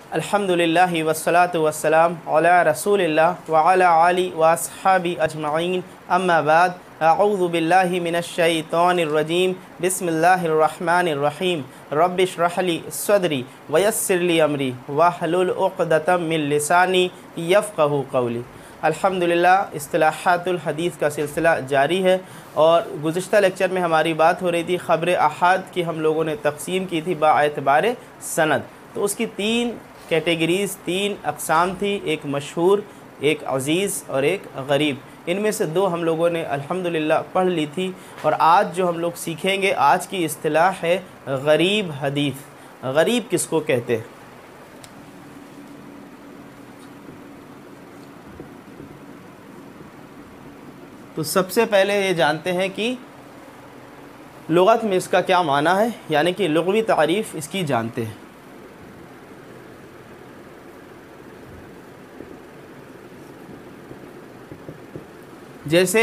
अल्हम्दुलिल्लाहि वस्सलातु वस्सलाम अला रसूलिल्लाह व अला आलि व अस्हाबि अजमईन अम्मा बाद अऊज़ु बिल्लाहि मिनश शैतानिर रजीम बिस्मिल्लाहिर रहमानिर रहीम रब्बिश्रह ली सदरी व यस्सिर ली अमरी वहलुल उक़दतम मिन लिसानी यफ़क़हू क़ौली। अल्हम्दुलिल्लाह, इस्तिलाहातुल हदीस का सिलसिला जारी है और गुज़िश्ता लेक्चर में हमारी बात हो रही थी ख़बर अहाद की हम लोगों ने तक़सीम की थी बाएतबार सनद। तो उसकी तीन कैटेगरीज़, तीन अक़साम थी, एक मशहूर, एक अज़ीज़ और एक गरीब। इनमें से दो हम लोगों ने अल्हम्दुलिल्लाह पढ़ ली थी और आज जो हम लोग सीखेंगे, आज की इस्तिलाह है गरीब हदीस। गरीब किसको कहते हैं? तो सबसे पहले ये जानते हैं कि लुग़त में इसका क्या माना है, यानी कि लुग़वी तारीफ़ इसकी जानते हैं। जैसे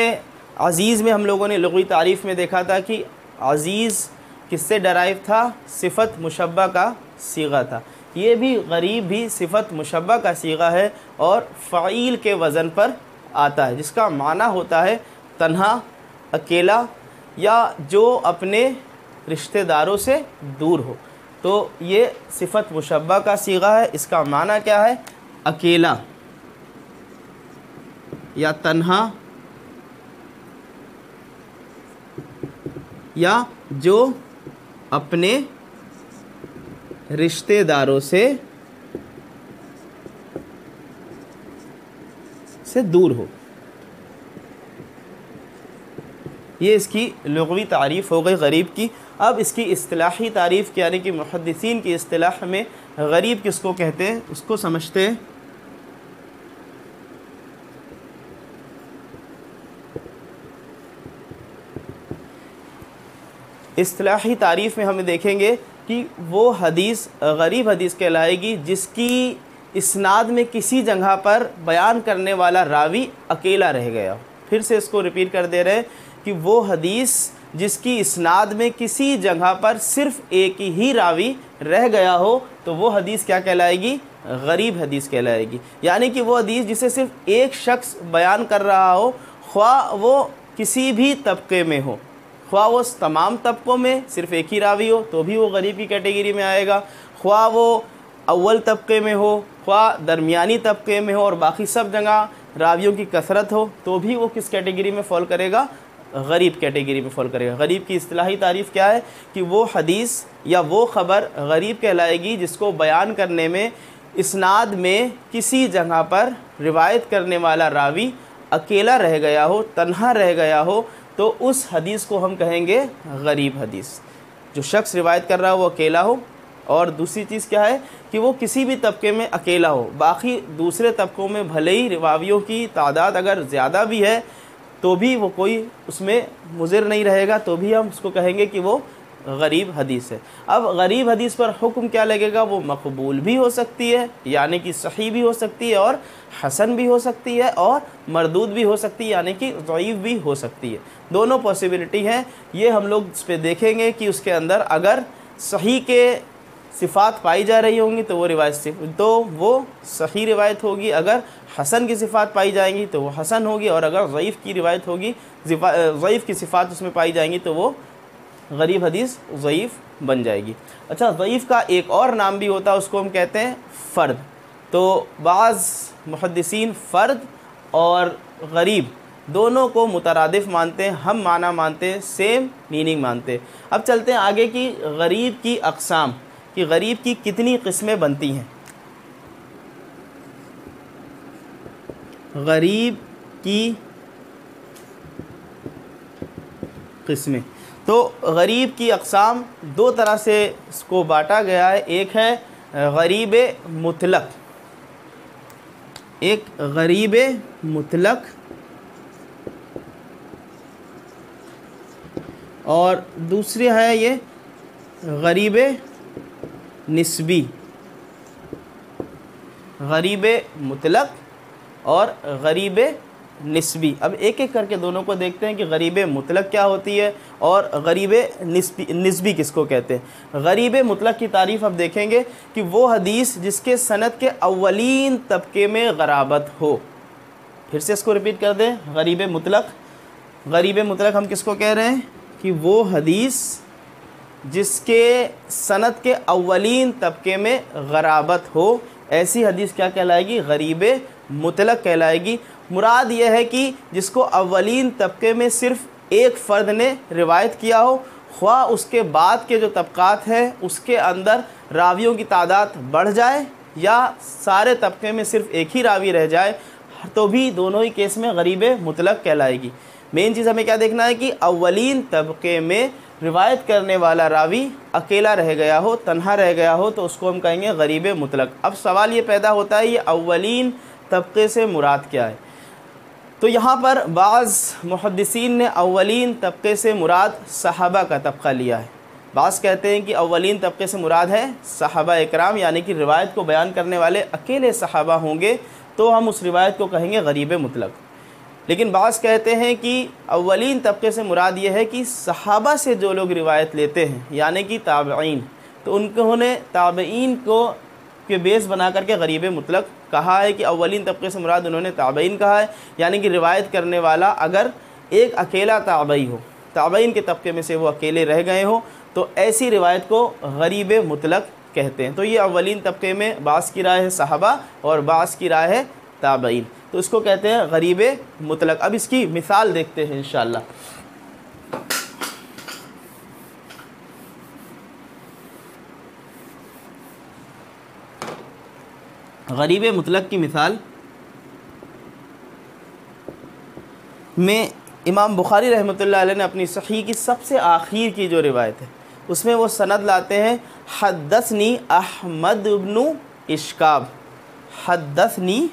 अज़ीज़ में हम लोगों ने लुग़वी तारीफ़ में देखा था कि अज़ीज़ किससे डराइव था? सिफ़त मुशब्बा का सीगा था। ये भी गरीब भी सिफ़त मुशब्बा का सीगा है और फ़ाइल के वज़न पर आता है, जिसका माना होता है तन्हा, अकेला या जो अपने रिश्तेदारों से दूर हो। तो ये सिफ़त मुशब्बा का सीगा है। इसका माना क्या है? अकेला या तन्हा या जो अपने रिश्तेदारों से दूर हो। ये इसकी लुग़वी तारीफ़ हो गई गरीब की। अब इसकी इस्तिलाही तारीफ़ यानी कि मुहद्दिसीन की इस्तिलाह में गरीब किसको कहते हैं उसको समझते हैं। इस्तिलाही तारीफ़ में हम देखेंगे कि वो हदीस गरीब हदीस कहलाएगी जिसकी इस्नाद में किसी जगह पर बयान करने वाला रावी अकेला रह गया। फिर से इसको रिपीट कर दे रहे हैं कि वो हदीस जिसकी इस्नाद में किसी जगह पर सिर्फ़ एक ही रावी रह गया हो, तो वो हदीस क्या कहलाएगी? गरीब हदीस कहलाएगी। यानी कि वो हदीस जिसे सिर्फ़ एक शख्स बयान कर रहा हो, ख्वाह वो किसी भी तबके में हो, ख्वाह वो तमाम तबकों में सिर्फ़ एक ही रावी हो तो भी वो गरीब की कैटेगरी में आएगा, ख्वाह वो अव्वल तबके में हो, ख्वाह दरमियानी तबके में हो और बाकी सब जगह रावियों की कसरत हो, तो भी वो किस कैटेगरी में फ़ॉल करेगा? गरीब कैटेगरी में फ़ॉल करेगा। गरीब की इस्तिलाही तारीफ़ क्या है कि वो हदीस या वो ख़बर गरीब कहलाएगी जिसको बयान करने में इस्नाद में किसी जगह पर रिवायत करने वाला रावी अकेला रह गया हो, तन्हा रह गया हो, तो उस हदीस को हम कहेंगे गरीब हदीस। जो शख्स रिवायत कर रहा हो वो अकेला हो, और दूसरी चीज़ क्या है कि वो किसी भी तबके में अकेला हो, बाकी दूसरे तबकों में भले ही रिवावियों की तादाद अगर ज़्यादा भी है तो भी वो कोई उसमें मुज़िर नहीं रहेगा, तो भी हम उसको कहेंगे कि वो गरीब हदीस है। अब गरीब हदीस पर हुक्म क्या लगेगा? वो मकबूल भी हो सकती है, यानी कि सही भी हो सकती है, और हसन भी हो सकती है, और मरदूद भी हो सकती है, यानी कि ज़ईफ़ भी हो सकती है। दोनों पॉसिबिलिटी हैं। ये हम लोग इस पर देखेंगे कि उसके अंदर अगर सही के सिफ़ात पाई जा रही होंगी तो वो सही रिवायत होगी, अगर हसन की सिफ़ात पाई जाएंगी तो वो हसन होगी, और अगर ज़ईफ़ की रिवायत होगी, ज़ईफ़ की सिफ़ात उसमें पाई जाएंगी तो वो गरीब हदीस ज़ईफ़ बन जाएगी। अच्छा, ज़ईफ़ का एक और नाम भी होता है, उसको हम कहते हैं फ़र्द। तो बाज़ मुहद्दिसीन फ़र्द और गरीब दोनों को मुतरादिफ मानते हैं, हम माना मानते हैं, सेम मीनिंग मानते हैं। अब चलते हैं आगे की गरीब की अक़साम, कि गरीब की कितनी किस्में बनती हैं। गरीब की किस्में, तो गरीब की अक़साम दो तरह से इसको बांटा गया है। एक है गरीब मुतलक, एक गरीब मुतलक, और दूसरी है ये गरीब निस्बी। गरीब मुतलक और गरीब निस्बी। अब एक एक करके दोनों को देखते हैं कि गरीब मुतलक क्या होती है और गरीब निस्बी किसको कहते हैं। गरीब मुतलक की तारीफ़ अब देखेंगे कि वो हदीस जिसके सनद के अव्वलीन तबके में गराबत हो। फिर से इसको रिपीट कर दें, गरीब मुतलक। गरीब मुतलक हम किसको कह रहे हैं कि वो हदीस जिसके सनद के अव्वलीन तबके में गराबत हो, ऐसी हदीस क्या कहलाएगी, गरीब मुतलक कहलाएगी। मुराद यह है कि जिसको अव्वलीन तबके में सिर्फ़ एक फ़र्द ने रिवायत किया हो, ख्वाह उसके बाद के जो तबक़ात हैं उसके अंदर रावियों की तादाद बढ़ जाए या सारे तबके में सिर्फ़ एक ही रावी रह जाए, तो भी दोनों ही केस में गरीब मुतलक कहलाएगी। मेन चीज़ हमें क्या देखना है कि अव्वलीन तबके में रिवायत करने वाला रावी अकेला रह गया हो, तन्हा रह गया हो, तो उसको हम कहेंगे गरीब मुतलक। अब सवाल ये पैदा होता है ये अव्वलीन तबके से मुराद क्या है। तो यहाँ पर बाज़ मुहद्दिसीन ने अव्वलीन तबके से मुराद सहाबा का तबका लिया है। बाज़ कहते हैं कि अव्वलीन तबके से मुराद है सहाबा इकराम, यानी कि रिवायत को बयान करने वाले अकेले सहाबा होंगे तो हम उस रिवायत को कहेंगे गरीब मुतलक। लेकिन बाज़ कहते हैं कि अव्वलीन तबके से मुराद ये है कि सहाबा से जो लोग रिवायत लेते हैं यानी कि ताबईन, तो उन्होंने ताबईन को के बेस बना करके गरीब मुतलक कहा है कि अव्वलीन तबके से मुराद उन्होंने ताबईन कहा है, यानी कि रिवायत करने वाला अगर एक अकेला ताबई हो, ताबईन के तबके में से वो अकेले रह गए हो, तो ऐसी रिवायत को गरीब मुतलक कहते हैं। तो ये अव्वलीन तबके में बाज़ की राय है सहाबा और बाज़ की राय है ताबईन, तो इसको कहते हैं गरीब मुतलक। अब इसकी मिसाल देखते हैं इंशाअल्लाह। गरीब मुतलक की मिसाल में इमाम बुखारी रहमतुल्लाह अलैह ने अपनी सही की सबसे आखिर की जो रिवायत है उसमें वो सनद लाते हैं हद्दसनी अहमद इब्नु इश्काब। हद्दसनी,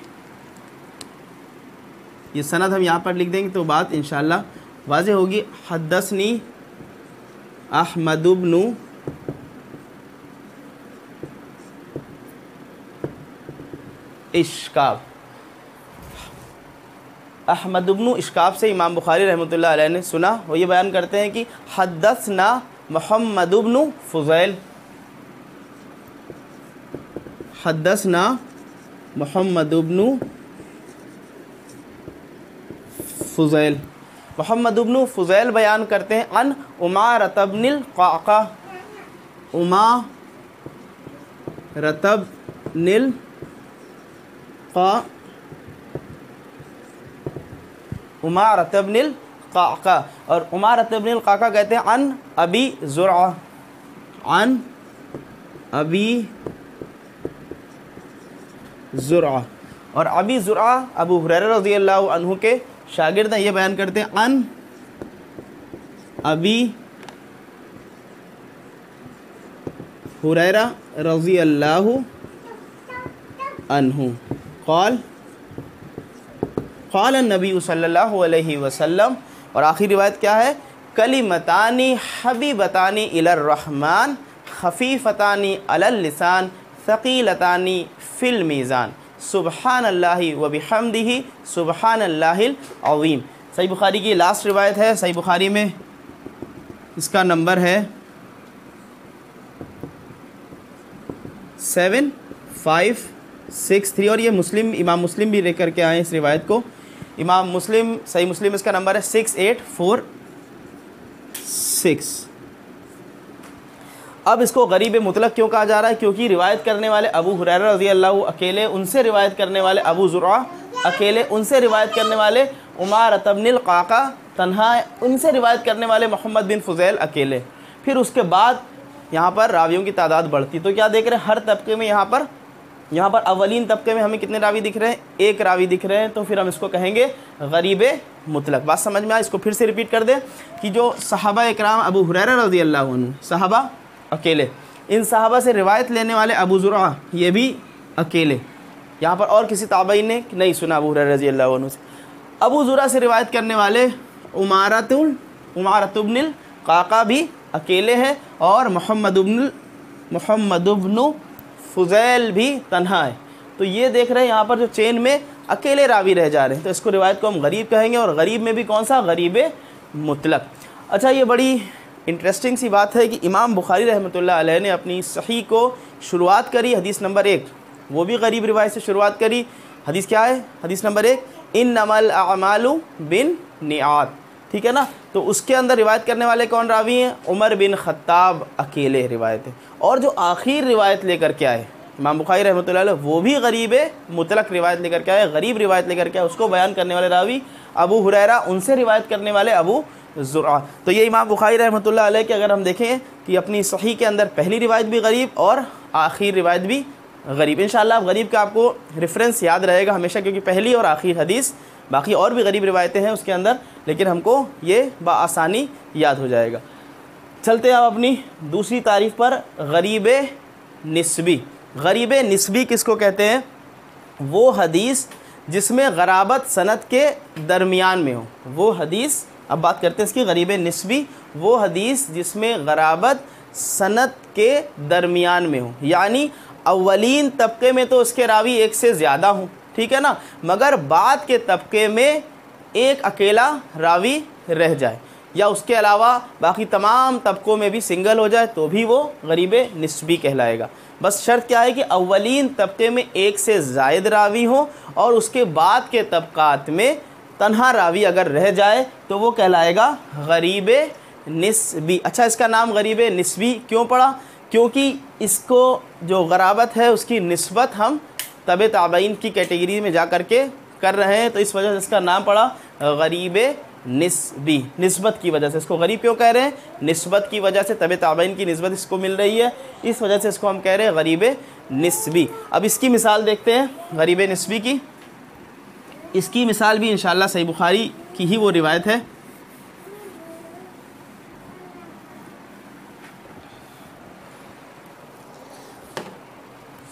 ये सनद हम यहाँ पर लिख देंगे तो बात इंशाअल्लाह वाज़ेह होगी। हद्दसनी अहमद इब्नु इश्काब। अहमद इब्नु इश्काब से इमाम बुखारी रहमतुल्लाह अलैह ने सुना, वो ये बयान करते हैं कि हद्दसना मुहम्मद इब्नु फ़ुज़ैल। हद्दसना मुहम्मद इब्नु फ़ुज़ैल। मुहम्मद इब्नु फ़ुज़ैल बयान करते हैं अन उमारत इब्नुल क़अक़ा। उमारत इब्नुल उमारत इब्नुल क़अक़ा, और उमारत इब्नुल क़अक़ा कहते हैं अन अबी ज़ुरआ। अन अबी ज़ुरआ, और अबी ज़ुरआ अबू हुरैरा रज़ियल्लाहु अन्हु के शागिर्द हैं। ये बयान करते हैं अन अबी हुरैरा रज़ियल्लाहु अन्हु क़ाल क़ाल नबी सल्लल्लाहु अलैहि वसल्लम। और आखिरी रिवायत क्या है, कलिमतानी हबीबतानी इलर रहमान खफीफतानी अलल लिसान सकीलतानी फिल मीज़ान सुबहानल्लाहि व बिहम्दिही सुबहानल्लाहिल अज़ीम। सही बुखारी की लास्ट रिवायत है। सही बुखारी में इसका नंबर है 7563, और ये मुस्लिम इमाम मुस्लिम भी लेकर के आए इस रिवायत को। इमाम मुस्लिम सही मुस्लिम इसका नंबर है 6846। अब इसको गरीब मुतलक क्यों कहा जा रहा है, क्योंकि रिवायत करने वाले अबू हुरैरा रज़ियल्लाहु अकेले, उनसे रिवायत करने वाले अबू ज़ुरआ अकेले, उनसे रिवायत करने वाले उमारत इब्नुल क़अक़ा तन्हा, उनसे रिवायत करने वाले मोहम्मद बिन फ़ुज़ैल अकेले। फिर उसके बाद यहाँ पर रावियों की तादाद बढ़ती। तो क्या देख रहे हैं, हर तबके में यहाँ पर अव्वलीन तबके में हमें कितने रावी दिख रहे हैं, एक रावी दिख रहे हैं, तो फिर हम इसको कहेंगे गरीब मुतलक। बात समझ में आए। इसको फिर से रिपीट कर दें कि जो सहाबा इकराम अबू हुरैरा रज़ियल्लाहु अन्हु सहाबा अकेले, इन सहाबा से रिवायत लेने वाले अबू ज़ुरआ ये भी अकेले, यहाँ पर और किसी ताबई ने नहीं सुना अबू हुरैरा रज़ियल्लाहु अन्हु से। अबू ज़ुरआ से रिवायत करने वाले उमारत इब्नुल क़अक़ा भी अकेले हैं, और मोहम्मद इब्नु फ़ुज़ैल भी तन्हा है। तो ये देख रहे हैं यहाँ पर जो चेन में अकेले रावी रह जा रहे हैं, तो इसको रिवायत को हम गरीब कहेंगे। और गरीब में भी कौन सा, गरीब मुतलक। अच्छा, ये बड़ी इंटरेस्टिंग सी बात है कि इमाम बुखारी रहमतुल्लाह अलैह ने अपनी सही को शुरुआत करी हदीस नंबर 1, वो भी गरीब रिवायत से शुरुआत करी। हदीस क्या है, हदीस नंबर 1, इन्नमल अमालु बिन नियात, ठीक है ना। तो उसके अंदर रिवायत करने वाले कौन रावी हैं, उमर बिन ख़त्ताब अकेले रिवायत है। और जो आखिर रिवायत लेकर के आए इमाम बुखारी रहमतुल्लाह अलैह, वो भी गरीब मुतलक रिवायत लेकर के आए, गरीब रिवायत लेकर के आए। उसको बयान करने वाले रावी अबू हुरैरा, उनसे रिवायत करने वाले अबू ज़ुरआ। तो ये इमाम बुखारी रहमतुल्लाह अलैह के अगर हम देखें कि अपनी सही के अंदर पहली रिवायत भी गरीब और आखिर रिवायत भी गरीब। इंशाअल्लाह गरीब का आपको रेफरेंस याद रहेगा हमेशा, क्योंकि पहली और आखिर हदीस, बाकी और भी गरीब रिवायतें हैं उसके अंदर, लेकिन हमको ये बआसानी याद हो जाएगा। चलते हैं अब अपनी दूसरी तारीफ़ पर, गरीब निस्बी। गरीब निस्बी किसको कहते हैं, वो हदीस जिसमें गराबत सनद के दरमियान में हो, वो हदीस। अब बात करते हैं इसकी, गरीब निस्बी वो हदीस जिसमें गराबत सनद के दरमियान में हो, यानी अव्वलीन तबके में तो उसके रावी एक से ज़्यादा हों, ठीक है ना, मगर बाद के तबके में एक अकेला रावी रह जाए, या उसके अलावा बाकी तमाम तबकों में भी सिंगल हो जाए, तो भी वो गरीब निस्बी कहलाएगा। बस शर्त क्या है कि अव्वलीन तबके में एक से ज़ायद रावी हो और उसके बाद के तबकात में तन्हा रावी अगर रह जाए तो वो कहलाएगा गरीब निस्बी। अच्छा, इसका नाम गरीब निस्बी क्यों पड़ा, क्योंकि इसको जो गराबत है उसकी निस्बत हम तबे ताबईन की कैटेगरी में जा कर के कर रहे हैं, तो इस वजह से इसका नाम पड़ा गरीब निस्बी। निस्बत की वजह से इसको गरीब क्यों कह रहे हैं, निस्बत की वजह से, तबे ताबईन की निस्बत इसको मिल रही है, इस वजह से इसको हम कह रहे हैं गरीब निस्बी। अब इसकी मिसाल देखते हैं गरीब निस्बी की। इसकी मिसाल भी इंशाअल्लाह सही बुखारी की ही वो रिवायत है।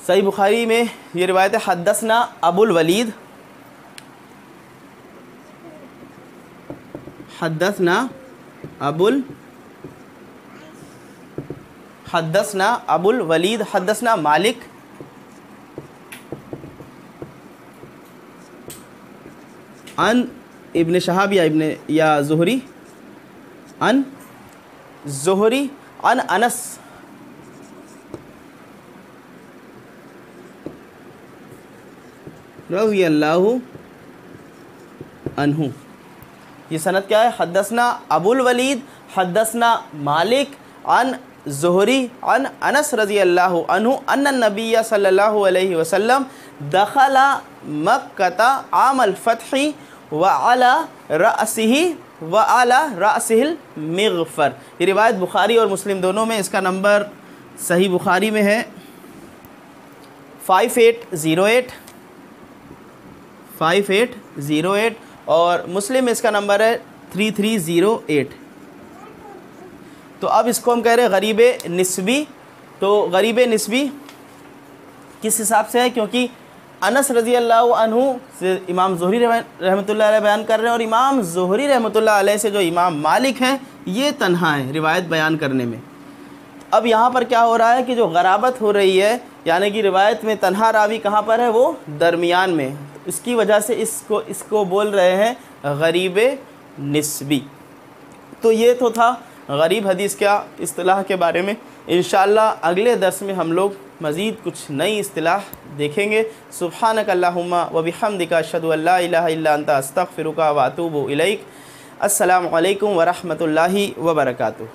सही बुखारी में ये रिवायत है, हद्दसना अबुल वलीद, हद्दसना अबुल वलीद, हद्दसना मालिक, अन इब्न शहाब या ज़ुहरी, अन ज़ुहरी अन अनस रज़ी अल्लाहु अन्हु। ये सनद क्या है, हद्दसना अबुल वलीद, हद्दसना मालिक, अन ज़ुहरी अन अनस रज़ी अल्लाहु अन्हु अन्न नबिय्य सल्लल्लाहु अलैहि वसल्लम दखला मक्कता आमल फ़त्ही व अला रअसिहिल मिग़फ़र। ये रिवायत बुखारी और मुस्लिम दोनों में, इसका नंबर सही बुखारी में है 5808 और मुस्लिम में इसका नंबर है 3308। तो अब इसको हम कह रहे हैं गरीब निस्बी। तो गरीब निस्बी किस हिसाब से है, क्योंकि अनस रज़ी अल्लाह अन्हु से इमाम ज़ुहरी रहमतुल्लाह अलैह बयान कर रहे हैं, और इमाम ज़ुहरी रहमतुल्लाह अलैह से जो इमाम मालिक हैं ये तन्हा है रिवायत बयान करने में। अब यहाँ पर क्या हो रहा है कि जो गराबत हो रही है, यानी कि रिवायत में तन्हा रावी कहाँ पर है, वो दरमियान में, इसकी वजह से इसको बोल रहे हैं गरीब निस्बी। तो ये तो था गरीब हदीस क्या इस्तिलाह के बारे में। इंशाअल्लाह अगले दर्स में हम लोग मज़ीद कुछ नई इस्तिलाह देखेंगे। सुब्हानक अल्लाहुम्मा व बिहम्दिका अशहदु अल्ला इलाहा इल्ला अंता अस्तगफिरुका व अतूबु इलैक। अस्सलामु अलैकुम व रहमतुल्लाहि व बरकातुहू।